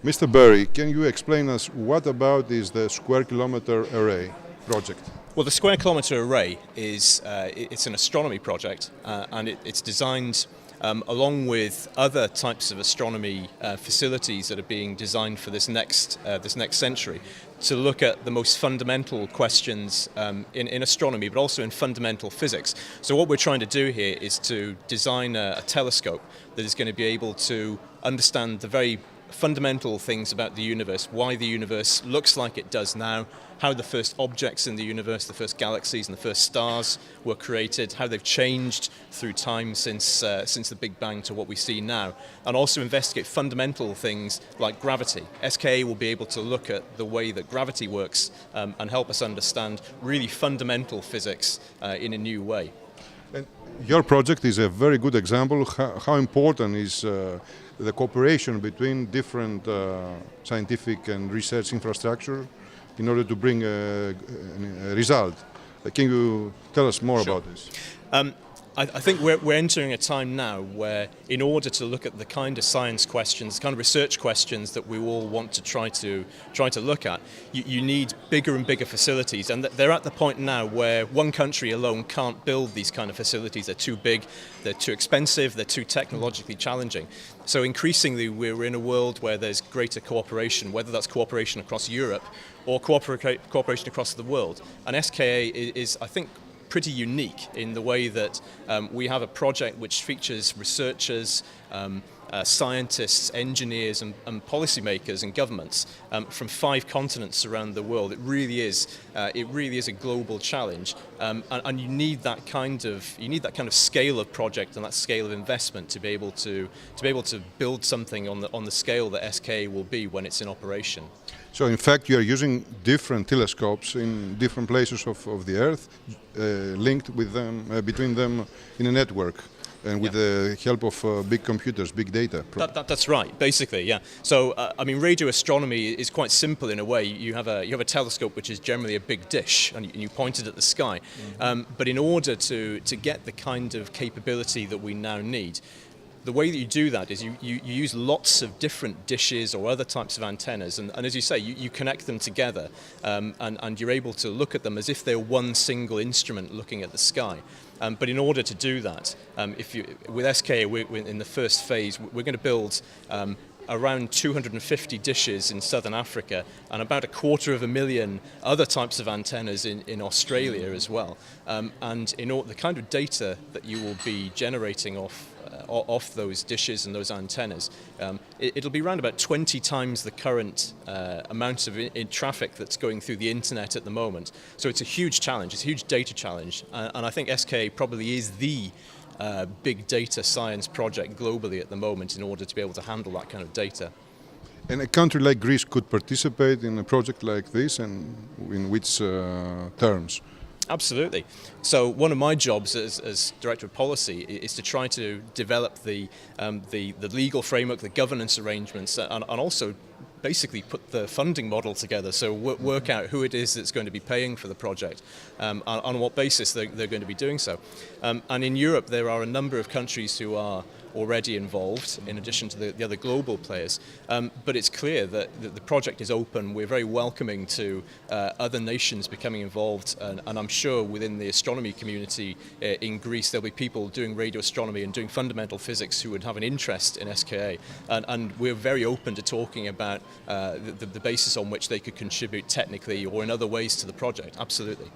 Mr. Berry, can you explain us what about is the Square Kilometre Array project? Well, the Square Kilometre Array is it's an astronomy project, and it's designed along with other types of astronomy facilities that are being designed for this next century, to look at the most fundamental questions in astronomy, but also in fundamental physics. So what we're trying to do here is to design a telescope that is going to be able to understand the very fundamental things about the universe, why the universe looks like it does now, how the first objects in the universe, the first galaxies and the first stars were created, how they've changed through time since the Big Bang to what we see now, and also investigate fundamental things like gravity. SKA will be able to look at the way that gravity works and help us understand really fundamental physics in a new way. And your project is a very good example how important is the cooperation between different scientific and research infrastructure in order to bring a result. Can you tell us more about this? I think we're entering a time now where, in order to look at the kind of science questions, the kind of research questions that we all want to try to look at, you need bigger and bigger facilities, and they're at the point now where one country alone can't build these kind of facilities. They're too big, they're too expensive, they're too technologically challenging. So increasingly we're in a world where there's greater cooperation, whether that's cooperation across Europe or cooperation across the world. And SKA is, I think, pretty unique in the way that we have a project which features researchers, scientists, engineers and policymakers and governments from 5 continents around the world. It really is a global challenge, and you need that kind of scale of project and that scale of investment to be able to build something on the scale that SKA will be when it's in operation. So in fact you are using different telescopes in different places of the Earth, linked with them, between them in a network, and with the help of big computers, big data. That's right, basically, yeah. So I mean, radio astronomy is quite simple in a way. You have a telescope which is generally a big dish, and you point it at the sky. But in order to get the kind of capability that we now need, the way that you do that is you use lots of different dishes or other types of antennas, and as you say, you connect them together, and you're able to look at them as if they're one single instrument looking at the sky. But in order to do that, with SKA, in the first phase, we're going to build around 250 dishes in southern Africa and about 250,000 other types of antennas in Australia as well. And the kind of data that you will be generating off those dishes and those antennas, it'll be around about 20 times the current amount of traffic that's going through the internet at the moment. So it's a huge challenge, it's a huge data challenge, and I think SKA probably is the big data science project globally at the moment in order to be able to handle that kind of data. And a country like Greece could participate in a project like this, and in which terms? Absolutely. So one of my jobs as Director of Policy is to try to develop the legal framework, the governance arrangements, and also basically put the funding model together, so work out who it is that's going to be paying for the project, on what basis they're going to be doing so. And in Europe there are a number of countries who are already involved, in addition to the other global players. But it's clear that the project is open. We're very welcoming to other nations becoming involved, and I'm sure within the astronomy community in Greece there'll be people doing radio astronomy and doing fundamental physics who would have an interest in SKA, and we're very open to talking about the basis on which they could contribute technically or in other ways to the project. Absolutely.